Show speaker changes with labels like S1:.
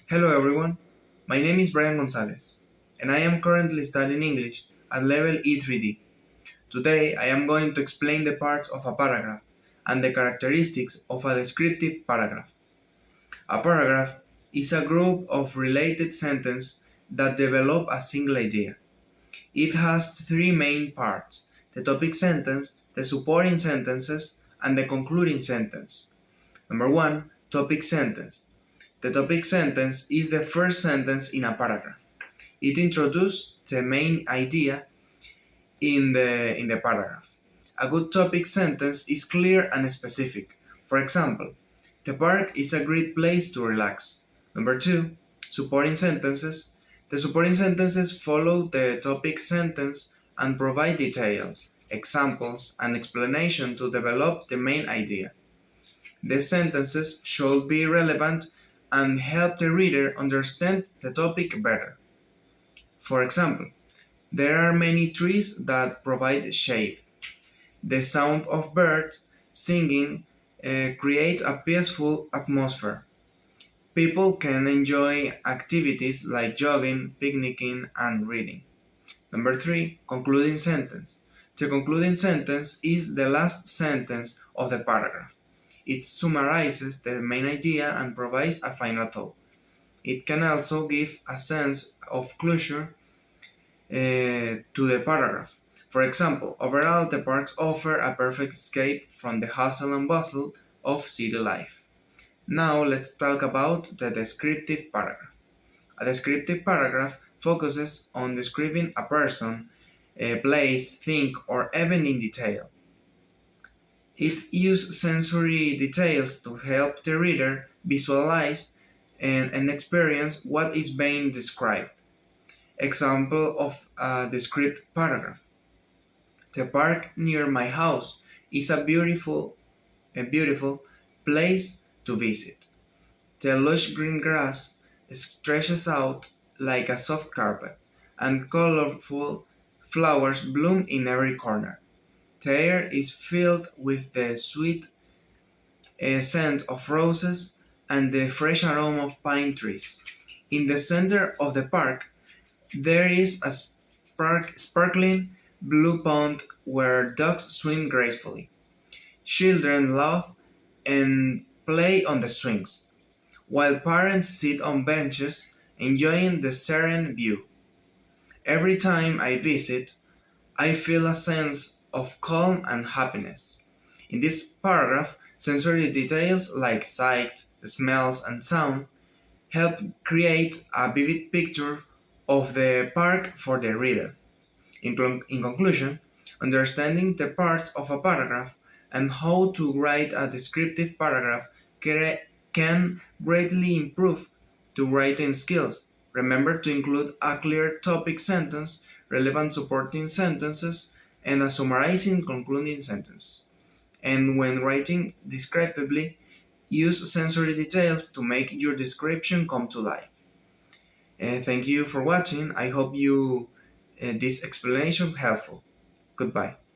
S1: Hello everyone, my name is Brian Gonzalez, and I am currently studying English at level E3D. Today I am going to explain the parts of a paragraph and the characteristics of a descriptive paragraph. A paragraph is a group of related sentences that develop a single idea. It has three main parts: the topic sentence, the supporting sentences, and the concluding sentence. Number 1. Topic sentence. The topic sentence is the first sentence in a paragraph. It introduces the main idea in the paragraph. A good topic sentence is clear and specific. For example, the park is a great place to relax. Number 2. Supporting sentences. The supporting sentences follow the topic sentence and provide details, examples, and explanation to develop the main idea. The sentences should be relevant and help the reader understand the topic better. For example, there are many trees that provide shade. The sound of birds singing creates a peaceful atmosphere. People can enjoy activities like jogging, picnicking, and reading. Number 3. Concluding sentence. The concluding sentence is the last sentence of the paragraph. It summarizes the main idea and provides a final thought. It can also give a sense of closure to the paragraph. For example, overall, the parks offer a perfect escape from the hustle and bustle of city life. Now, let's talk about the descriptive paragraph. A descriptive paragraph focuses on describing a person, a place, thing, or event in detail. It uses sensory details to help the reader visualize and experience what is being described. Example of a descriptive paragraph. The park near my house is a beautiful place to visit. The lush green grass stretches out like a soft carpet, and colorful flowers bloom in every corner. The air is filled with the sweet scent of roses and the fresh aroma of pine trees. In the center of the park, there is a sparkling blue pond where ducks swim gracefully. Children laugh and play on the swings, while parents sit on benches enjoying the serene view. Every time I visit, I feel a sense of calm and happiness. In this paragraph, sensory details like sight, smells, and sound help create a vivid picture of the park for the reader. In conclusion, understanding the parts of a paragraph and how to write a descriptive paragraph can greatly improve the writing skills. Remember to include a clear topic sentence, relevant supporting sentences, and a summarizing concluding sentence. And when writing descriptively, use sensory details to make your description come to life. Thank you for watching. I hope you this explanation helpful. Goodbye.